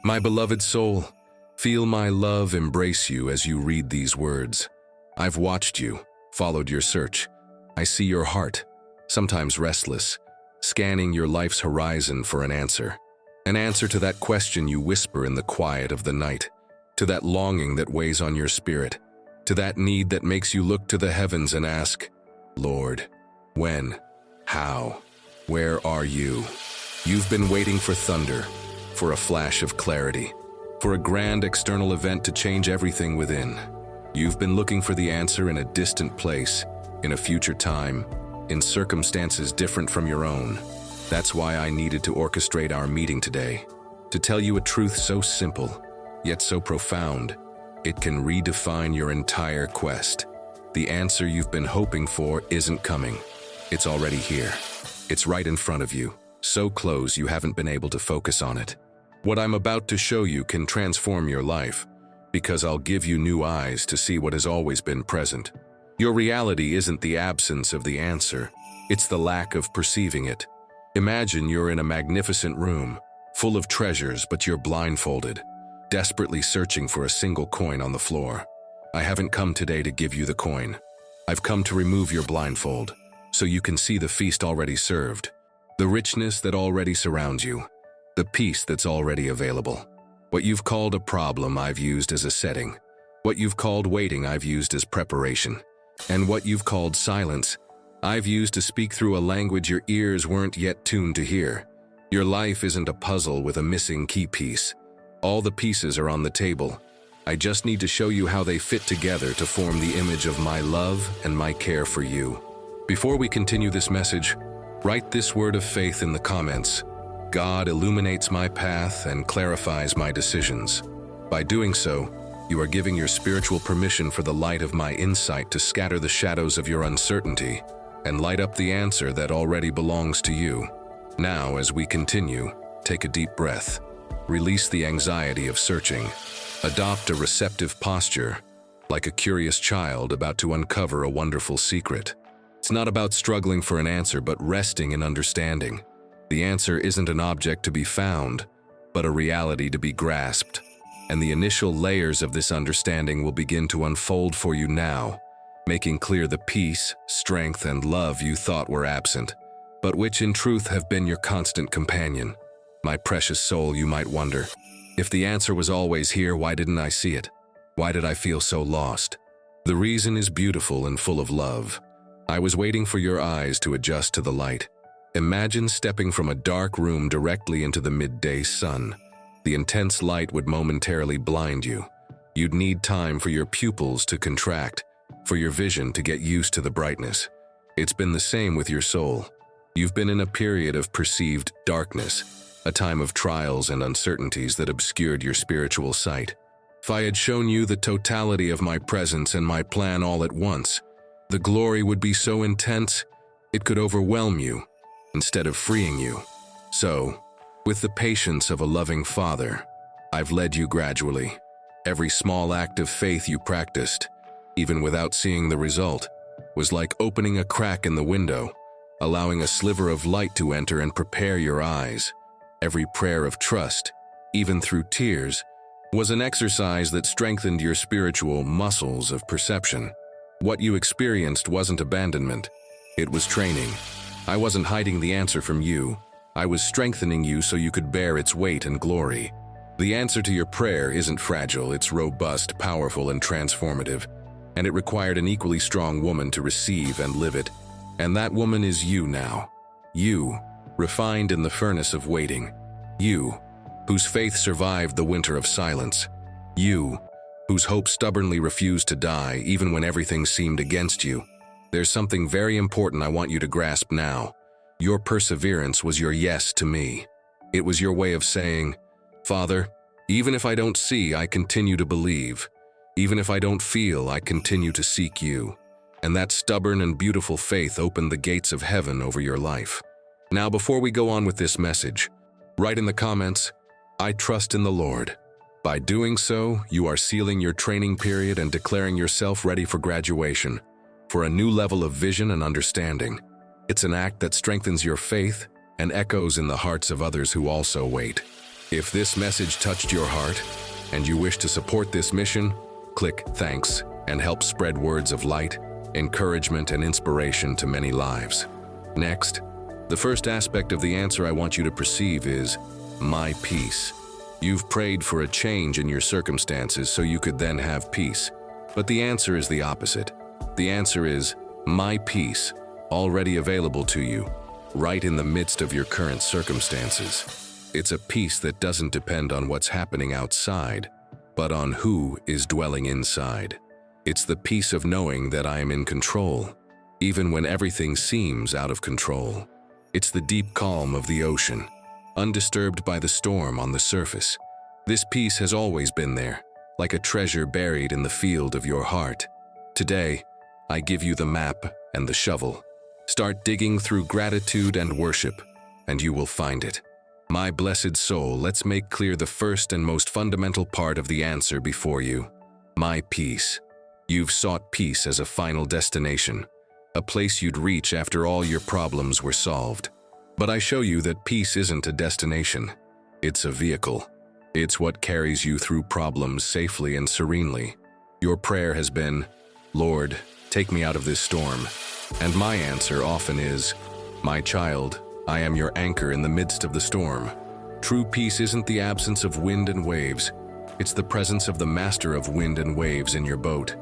My beloved soul, feel my love embrace you as you read these words. I've watched you, followed your search. I see your heart, sometimes restless, scanning your life's horizon for an answer. An answer to that question you whisper in the quiet of the night, to that longing that weighs on your spirit, to that need that makes you look to the heavens and ask, Lord, when, how, where are you? You've been waiting for thunder, for a flash of clarity, for a grand external event to change everything within. You've been looking for the answer in a distant place, in a future time, in circumstances different from your own. That's why I needed to orchestrate our meeting today, to tell you a truth so simple, yet so profound, it can redefine your entire quest. The answer you've been hoping for isn't coming. It's already here. It's right in front of you, so close you haven't been able to focus on it. What I'm about to show you can transform your life, because I'll give you new eyes to see what has always been present. Your reality isn't the absence of the answer, it's the lack of perceiving it. Imagine you're in a magnificent room, full of treasures, but you're blindfolded, desperately searching for a single coin on the floor. I haven't come today to give you the coin. I've come to remove your blindfold, so you can see the feast already served, the richness that already surrounds you, the peace that's already available. What you've called a problem, I've used as a setting. What you've called waiting, I've used as preparation. And what you've called silence, I've used to speak through a language your ears weren't yet tuned to hear. Your life isn't a puzzle with a missing key piece. All the pieces are on the table. I just need to show you how they fit together to form the image of my love and my care for you. Before we continue this message, write this word of faith in the comments. God illuminates my path and clarifies my decisions. By doing so, you are giving your spiritual permission for the light of my insight to scatter the shadows of your uncertainty and light up the answer that already belongs to you. Now, as we continue, take a deep breath. Release the anxiety of searching. Adopt a receptive posture, like a curious child about to uncover a wonderful secret. It's not about struggling for an answer, but resting in understanding. The answer isn't an object to be found, but a reality to be grasped. And the initial layers of this understanding will begin to unfold for you now, making clear the peace, strength, and love you thought were absent, but which in truth have been your constant companion. My precious soul, you might wonder, if the answer was always here, why didn't I see it? Why did I feel so lost? The reason is beautiful and full of love. I was waiting for your eyes to adjust to the light. Imagine stepping from a dark room directly into the midday sun. The intense light would momentarily blind you. You'd need time for your pupils to contract, for your vision to get used to the brightness. It's been the same with your soul. You've been in a period of perceived darkness, a time of trials and uncertainties that obscured your spiritual sight. If I had shown you the totality of my presence and my plan all at once, the glory would be so intense, it could overwhelm you, instead of freeing you. So, with the patience of a loving father, I've led you gradually. Every small act of faith you practiced, even without seeing the result, was like opening a crack in the window, allowing a sliver of light to enter and prepare your eyes. Every prayer of trust, even through tears, was an exercise that strengthened your spiritual muscles of perception. What you experienced wasn't abandonment, it was training. I wasn't hiding the answer from you. I was strengthening you so you could bear its weight and glory. The answer to your prayer isn't fragile, it's robust, powerful, and transformative. And it required an equally strong woman to receive and live it. And that woman is you now. You, refined in the furnace of waiting. You, whose faith survived the winter of silence. You, whose hope stubbornly refused to die even when everything seemed against you. There's something very important I want you to grasp now. Your perseverance was your yes to me. It was your way of saying, Father, even if I don't see, I continue to believe. Even if I don't feel, I continue to seek you. And that stubborn and beautiful faith opened the gates of heaven over your life. Now, before we go on with this message, write in the comments, I trust in the Lord. By doing so, you are sealing your training period and declaring yourself ready for graduation, for a new level of vision and understanding. It's an act that strengthens your faith and echoes in the hearts of others who also wait. If this message touched your heart and you wish to support this mission, click thanks and help spread words of light, encouragement, and inspiration to many lives. Next, the first aspect of the answer I want you to perceive is my peace. You've prayed for a change in your circumstances so you could then have peace. But the answer is the opposite. The answer is my peace, already available to you, right in the midst of your current circumstances. It's a peace that doesn't depend on what's happening outside, but on who is dwelling inside. It's the peace of knowing that I am in control, even when everything seems out of control. It's the deep calm of the ocean, undisturbed by the storm on the surface. This peace has always been there, like a treasure buried in the field of your heart. Today, I give you the map and the shovel. Start digging through gratitude and worship, and you will find it. My blessed soul, let's make clear the first and most fundamental part of the answer before you. My peace. You've sought peace as a final destination, a place you'd reach after all your problems were solved. But I show you that peace isn't a destination. It's a vehicle. It's what carries you through problems safely and serenely. Your prayer has been, Lord, take me out of this storm. And my answer often is, my child, I am your anchor in the midst of the storm. True peace isn't the absence of wind and waves. It's the presence of the master of wind and waves in your boat.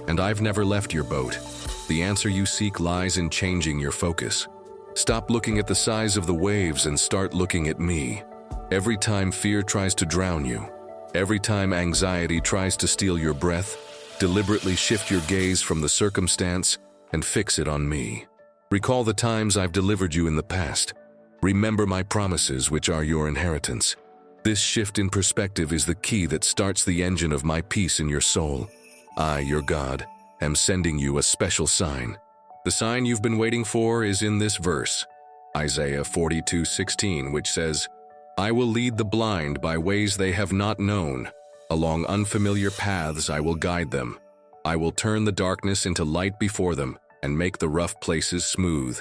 And I've never left your boat. The answer you seek lies in changing your focus. Stop looking at the size of the waves and start looking at me. Every time fear tries to drown you, every time anxiety tries to steal your breath, deliberately shift your gaze from the circumstance and fix it on me. Recall the times I've delivered you in the past. Remember my promises, which are your inheritance. This shift in perspective is the key that starts the engine of my peace in your soul. I, your God, am sending you a special sign. The sign you've been waiting for is in this verse, Isaiah 42:16, which says, I will lead the blind by ways they have not known. Along unfamiliar paths I will guide them. I will turn the darkness into light before them and make the rough places smooth.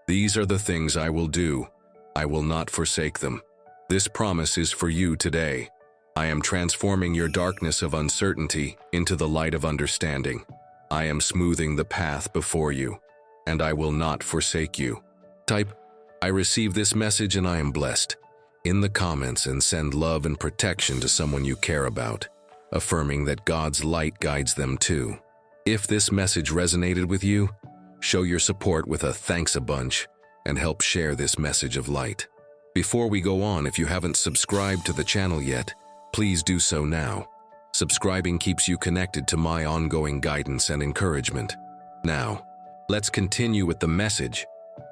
These are the things I will do. I will not forsake them. This promise is for you today. I am transforming your darkness of uncertainty into the light of understanding. I am smoothing the path before you, and I will not forsake you. Type, I receive this message and I am blessed, in the comments, and send love and protection to someone you care about, affirming that God's light guides them too. If this message resonated with you, show your support with a thanks a bunch and help share this message of light. Before we go on, if you haven't subscribed to the channel yet, please do so now. Subscribing keeps you connected to my ongoing guidance and encouragement. Now, let's continue with the message.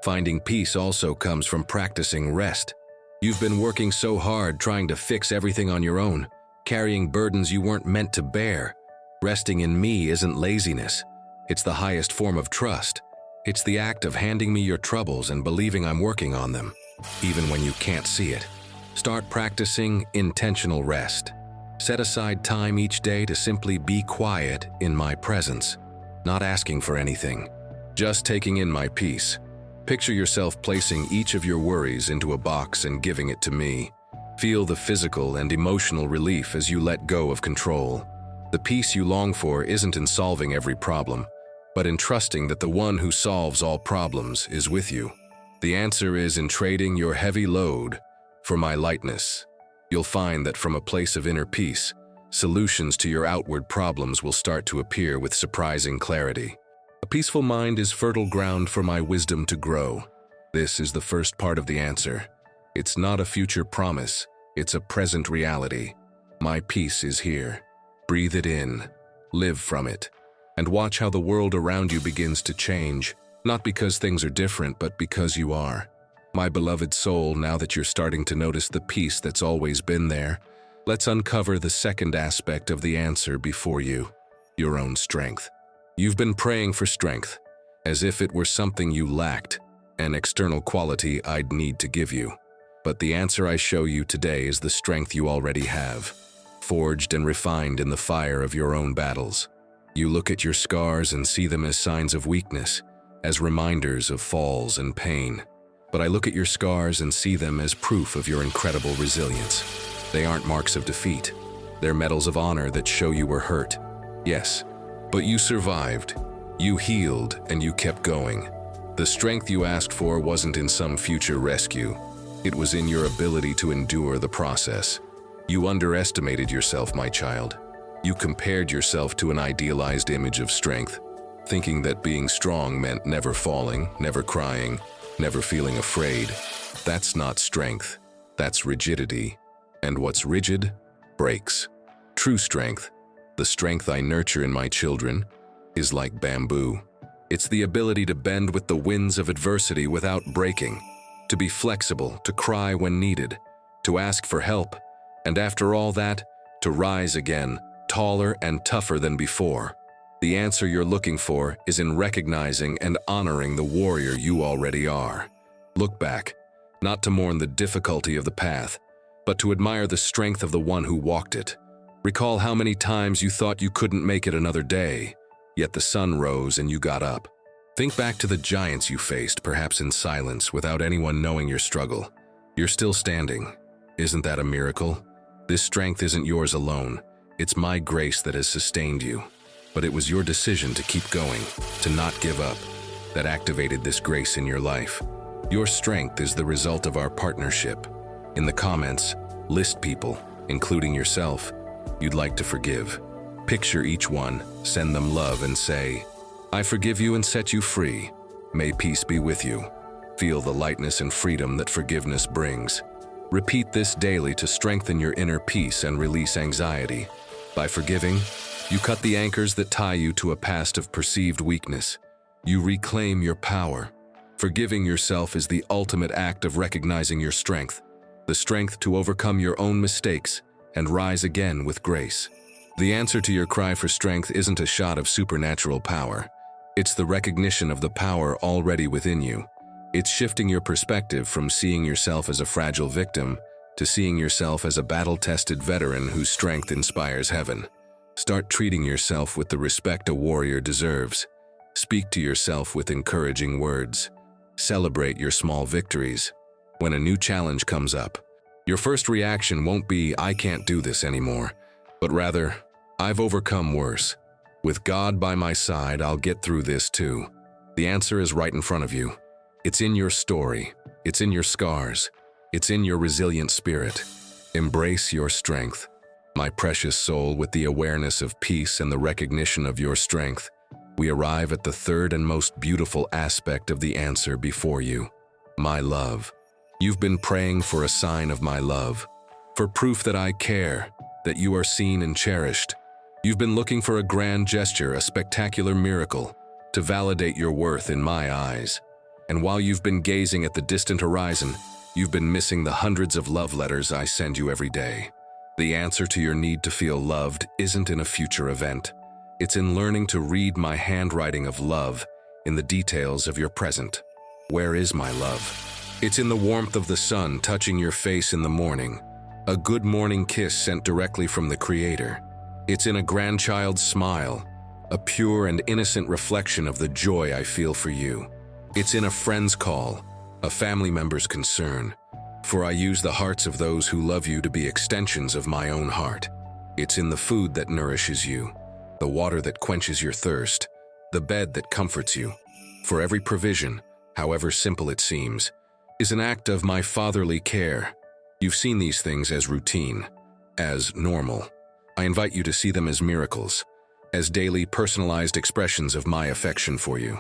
Finding peace also comes from practicing rest. You've been working so hard trying to fix everything on your own, carrying burdens you weren't meant to bear. Resting in me isn't laziness. It's the highest form of trust. It's the act of handing me your troubles and believing I'm working on them, even when you can't see it. Start practicing intentional rest. Set aside time each day to simply be quiet in my presence, not asking for anything, just taking in my peace. Picture yourself placing each of your worries into a box and giving it to me. Feel the physical and emotional relief as you let go of control. The peace you long for isn't in solving every problem, but in trusting that the one who solves all problems is with you. The answer is in trading your heavy load for my lightness. You'll find that from a place of inner peace, solutions to your outward problems will start to appear with surprising clarity. A peaceful mind is fertile ground for my wisdom to grow. This is the first part of the answer. It's not a future promise, it's a present reality. My peace is here. Breathe it in, live from it, and watch how the world around you begins to change, not because things are different, but because you are. My beloved soul, now that you're starting to notice the peace that's always been there, let's uncover the second aspect of the answer before you, your own strength. You've been praying for strength, as if it were something you lacked, an external quality I'd need to give you. But the answer I show you today is the strength you already have, forged and refined in the fire of your own battles. You look at your scars and see them as signs of weakness, as reminders of falls and pain. But I look at your scars and see them as proof of your incredible resilience. They aren't marks of defeat. They're medals of honor that show you were hurt. Yes, but you survived. You healed and you kept going. The strength you asked for wasn't in some future rescue. It was in your ability to endure the process. You underestimated yourself, my child. You compared yourself to an idealized image of strength, thinking that being strong meant never falling, never crying, never feeling afraid. That's not strength. That's rigidity. And what's rigid breaks. True strength, the strength I nurture in my children, is like bamboo. It's the ability to bend with the winds of adversity without breaking, to be flexible, to cry when needed, to ask for help, and after all that, to rise again, taller and tougher than before. The answer you're looking for is in recognizing and honoring the warrior you already are. Look back, not to mourn the difficulty of the path, but to admire the strength of the one who walked it. Recall how many times you thought you couldn't make it another day, yet the sun rose and you got up. Think back to the giants you faced, perhaps in silence, without anyone knowing your struggle. You're still standing. Isn't that a miracle? This strength isn't yours alone. It's my grace that has sustained you. But it was your decision to keep going, to not give up, that activated this grace in your life. Your strength is the result of our partnership. In the comments, list people, including yourself, you'd like to forgive. Picture each one, send them love and say, I forgive you and set you free. May peace be with you. Feel the lightness and freedom that forgiveness brings. Repeat this daily to strengthen your inner peace and release anxiety. By forgiving, you cut the anchors that tie you to a past of perceived weakness. You reclaim your power. Forgiving yourself is the ultimate act of recognizing your strength, the strength to overcome your own mistakes and rise again with grace. The answer to your cry for strength isn't a shot of supernatural power. It's the recognition of the power already within you. It's shifting your perspective from seeing yourself as a fragile victim to seeing yourself as a battle-tested veteran whose strength inspires heaven. Start treating yourself with the respect a warrior deserves. Speak to yourself with encouraging words. Celebrate your small victories. When a new challenge comes up, your first reaction won't be, I can't do this anymore, but rather, I've overcome worse. With God by my side, I'll get through this too. The answer is right in front of you. It's in your story. It's in your scars. It's in your resilient spirit. Embrace your strength. My precious soul, with the awareness of peace and the recognition of your strength, we arrive at the third and most beautiful aspect of the answer before you. My love. You've been praying for a sign of my love, for proof that I care, that you are seen and cherished. You've been looking for a grand gesture, a spectacular miracle, to validate your worth in my eyes. And while you've been gazing at the distant horizon, you've been missing the hundreds of love letters I send you every day. The answer to your need to feel loved isn't in a future event. It's in learning to read my handwriting of love in the details of your present. Where is my love? It's in the warmth of the sun touching your face in the morning, a good morning kiss sent directly from the Creator. It's in a grandchild's smile, a pure and innocent reflection of the joy I feel for you. It's in a friend's call, a family member's concern, for I use the hearts of those who love you to be extensions of my own heart. It's in the food that nourishes you, the water that quenches your thirst, the bed that comforts you. For every provision, however simple it seems, is an act of my fatherly care. You've seen these things as routine, as normal. I invite you to see them as miracles, as daily personalized expressions of my affection for you.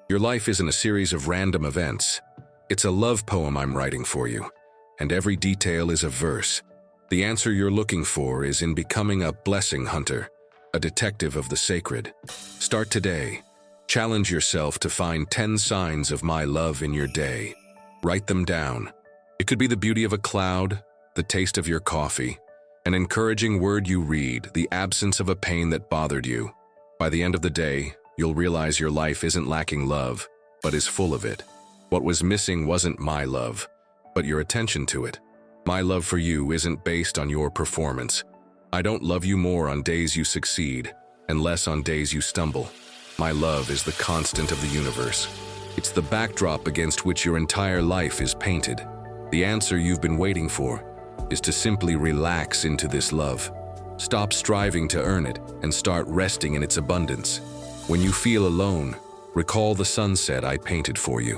Your life isn't a series of random events. It's a love poem I'm writing for you, and every detail is a verse. The answer you're looking for is in becoming a blessing hunter, a detective of the sacred. Start today. Challenge yourself to find 10 signs of my love in your day. Write them down. It could be the beauty of a cloud, the taste of your coffee, an encouraging word you read, the absence of a pain that bothered you. By the end of the day, you'll realize your life isn't lacking love, but is full of it. What was missing wasn't my love, but your attention to it. My love for you isn't based on your performance. I don't love you more on days you succeed, and less on days you stumble. My love is the constant of the universe. It's the backdrop against which your entire life is painted. The answer you've been waiting for. is to simply relax into this love. Stop striving to earn it and start resting in its abundance. When you feel alone, recall the sunset I painted for you.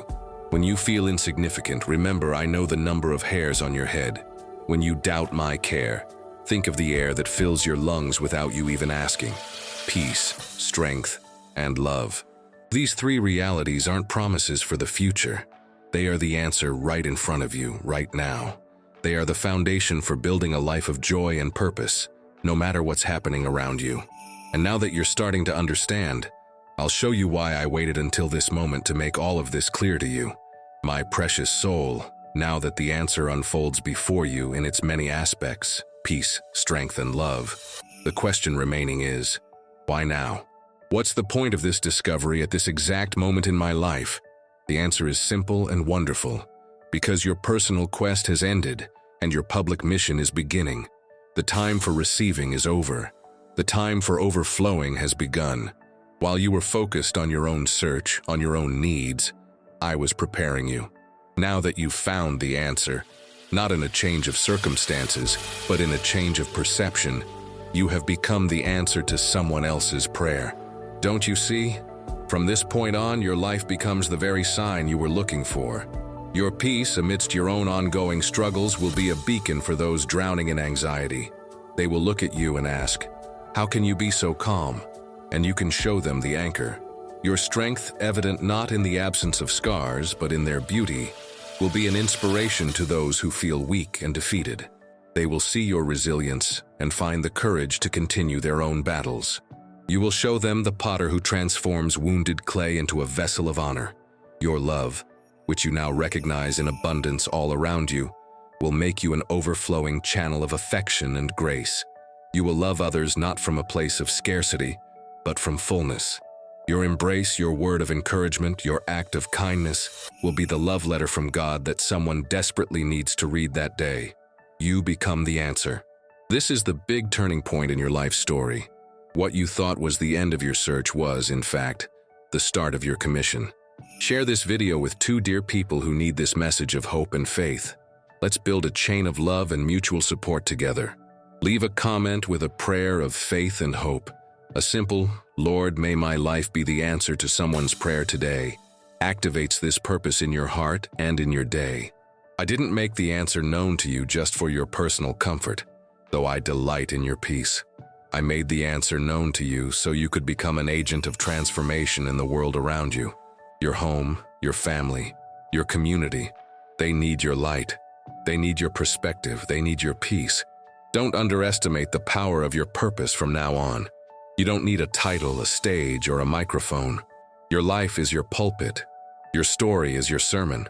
When you feel insignificant, remember I know the number of hairs on your head. When you doubt my care, think of the air that fills your lungs without you even asking. Peace, strength, and love. These three realities aren't promises for the future. They are the answer right in front of you, right now. They are the foundation for building a life of joy and purpose, no matter what's happening around you. And now that you're starting to understand, I'll show you why I waited until this moment to make all of this clear to you. My precious soul, now that the answer unfolds before you in its many aspects, peace, strength, and love, the question remaining is, why now? What's the point of this discovery at this exact moment in my life? The answer is simple and wonderful. Because your personal quest has ended and your public mission is beginning. The time for receiving is over. The time for overflowing has begun. While you were focused on your own search, on your own needs, I was preparing you. Now that you've found the answer, not in a change of circumstances, but in a change of perception, you have become the answer to someone else's prayer. Don't you see? From this point on, your life becomes the very sign you were looking for. Your peace amidst your own ongoing struggles will be a beacon for those drowning in anxiety. They will look at you and ask, "How can you be so calm?" And you can show them the anchor. Your strength, evident not in the absence of scars, but in their beauty, will be an inspiration to those who feel weak and defeated. They will see your resilience and find the courage to continue their own battles. You will show them the potter who transforms wounded clay into a vessel of honor. Your love, which you now recognize in abundance all around you, will make you an overflowing channel of affection and grace. You will love others not from a place of scarcity, but from fullness. Your embrace, your word of encouragement, your act of kindness will be the love letter from God that someone desperately needs to read that day. You become the answer. This is the big turning point in your life story. What you thought was the end of your search was, in fact, the start of your commission. Share this video with two dear people who need this message of hope and faith. Let's build a chain of love and mutual support together. Leave a comment with a prayer of faith and hope. A simple, "Lord, may my life be the answer to someone's prayer today," activates this purpose in your heart and in your day. I didn't make the answer known to you just for your personal comfort, though I delight in your peace. I made the answer known to you so you could become an agent of transformation in the world around you. Your home, your family, your community, they need your light. They need your perspective. They need your peace. Don't underestimate the power of your purpose from now on. You don't need a title, a stage, or a microphone. Your life is your pulpit. Your story is your sermon.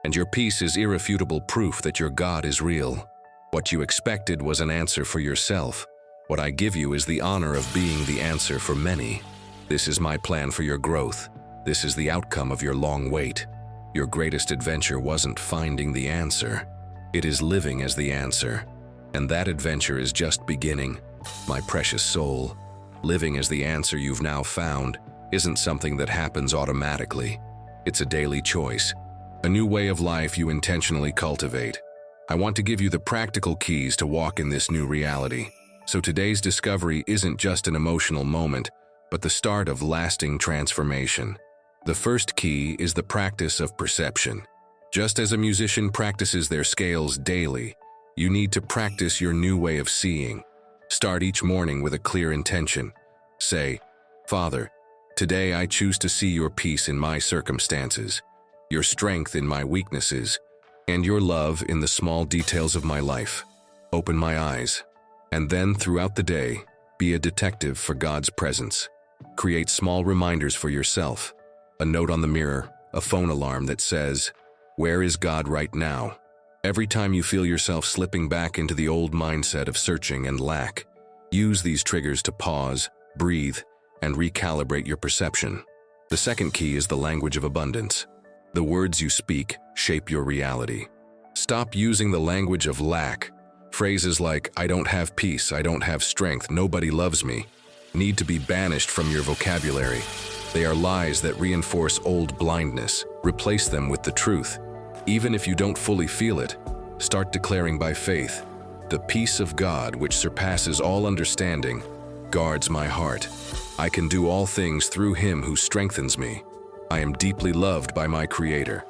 And your peace is irrefutable proof that your God is real. What you expected was an answer for yourself. What I give you is the honor of being the answer for many. This is my plan for your growth. This is the outcome of your long wait. Your greatest adventure wasn't finding the answer. It is living as the answer. And that adventure is just beginning. My precious soul, living as the answer you've now found isn't something that happens automatically. It's a daily choice, a new way of life you intentionally cultivate. I want to give you the practical keys to walk in this new reality. So today's discovery isn't just an emotional moment, but the start of lasting transformation. The first key is the practice of perception. Just as a musician practices their scales daily, you need to practice your new way of seeing. Start each morning with a clear intention. Say, "Father, today I choose to see your peace in my circumstances, your strength in my weaknesses, and your love in the small details of my life. Open my eyes." And then, throughout the day, be a detective for God's presence. Create small reminders for yourself. A note on the mirror, a phone alarm that says, "Where is God right now?" Every time you feel yourself slipping back into the old mindset of searching and lack, use these triggers to pause, breathe, and recalibrate your perception. The second key is the language of abundance. The words you speak shape your reality. Stop using the language of lack. Phrases like, "I don't have peace, I don't have strength, nobody loves me," need to be banished from your vocabulary. They are lies that reinforce old blindness. Replace them with the truth. Even if you don't fully feel it, start declaring by faith, The peace of God, which surpasses all understanding, guards my heart. I can do all things through Him who strengthens me. I am deeply loved by my Creator.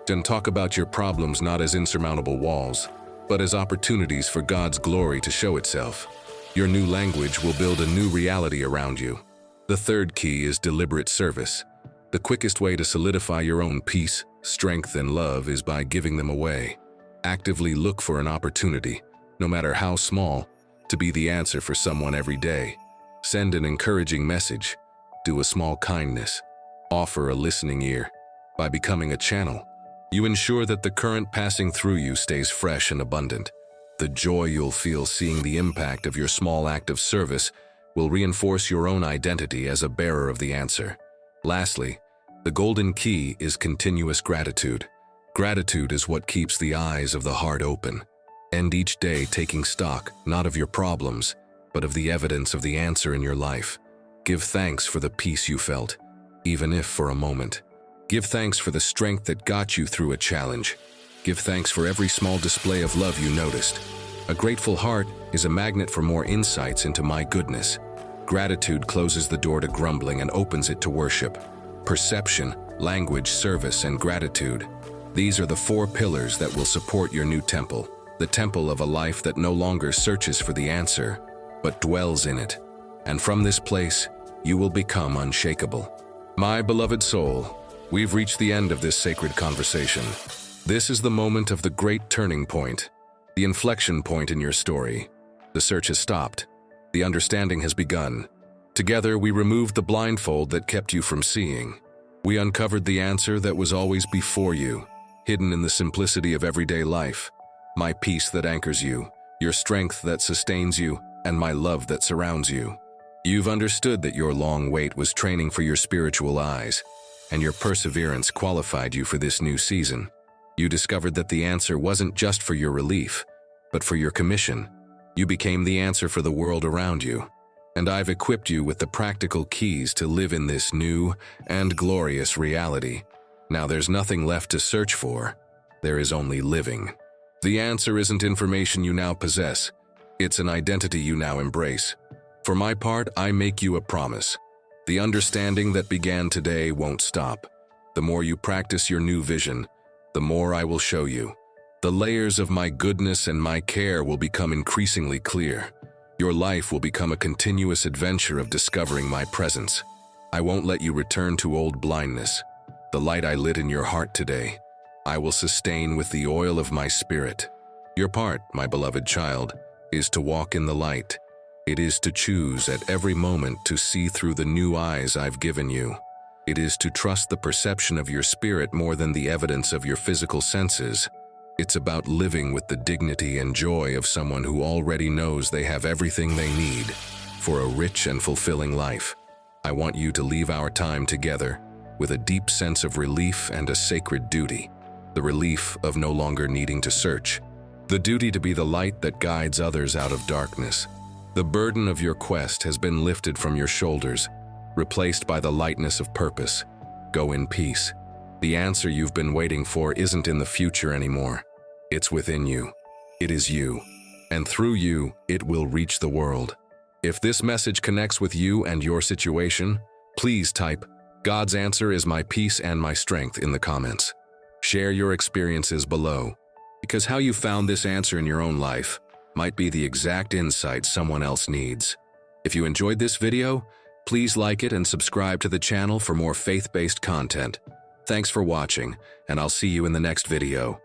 And talk about your problems not as insurmountable walls, but as opportunities for God's glory to show itself. Your new language will build a new reality around you. The third key is deliberate service. The quickest way to solidify your own peace, strength, and love is by giving them away. Actively look for an opportunity, no matter how small, to be the answer for someone every day. Send an encouraging message. Do a small kindness. Offer a listening ear. By becoming a channel, you ensure that the current passing through you stays fresh and abundant. The joy you'll feel seeing the impact of your small act of service will reinforce your own identity as a bearer of the answer. Lastly, the golden key is continuous gratitude. Gratitude is what keeps the eyes of the heart open. End each day taking stock, not of your problems, but of the evidence of the answer in your life. Give thanks for the peace you felt, even if for a moment. Give thanks for the strength that got you through a challenge. Give thanks for every small display of love you noticed. A grateful heart is a magnet for more insights into my goodness. Gratitude closes the door to grumbling and opens it to worship. Perception, language, service, and gratitude. These are the 4 pillars that will support your new temple, the temple of a life that no longer searches for the answer, but dwells in it. And from this place, you will become unshakable. My beloved soul, we've reached the end of this sacred conversation. This is the moment of the great turning point, the inflection point in your story. The search has stopped. The understanding has begun. Together, we removed the blindfold that kept you from seeing. We uncovered the answer that was always before you, hidden in the simplicity of everyday life. My peace that anchors you, your strength that sustains you, and my love that surrounds you. You've understood that your long wait was training for your spiritual eyes, and your perseverance qualified you for this new season. You discovered that the answer wasn't just for your relief, but for your commission. You became the answer for the world around you, and I've equipped you with the practical keys to live in this new and glorious reality. Now there's nothing left to search for. There is only living. The answer isn't information you now possess. It's an identity you now embrace. For my part, I make you a promise. The understanding that began today won't stop. The more you practice your new vision, the more I will show you. The layers of my goodness and my care will become increasingly clear. Your life will become a continuous adventure of discovering my presence. I won't let you return to old blindness. The light I lit in your heart today, I will sustain with the oil of my spirit. Your part, my beloved child, is to walk in the light. It is to choose at every moment to see through the new eyes I've given you. It is to trust the perception of your spirit more than the evidence of your physical senses. It's about living with the dignity and joy of someone who already knows they have everything they need for a rich and fulfilling life. I want you to leave our time together with a deep sense of relief and a sacred duty. The relief of no longer needing to search. The duty to be the light that guides others out of darkness. The burden of your quest has been lifted from your shoulders, replaced by the lightness of purpose. Go in peace. The answer you've been waiting for isn't in the future anymore. It's within you. It is you. And through you, it will reach the world. If this message connects with you and your situation, please type, "God's answer is my peace and my strength" in the comments. Share your experiences below, because how you found this answer in your own life might be the exact insight someone else needs. If you enjoyed this video, please like it and subscribe to the channel for more faith-based content. Thanks for watching, and I'll see you in the next video.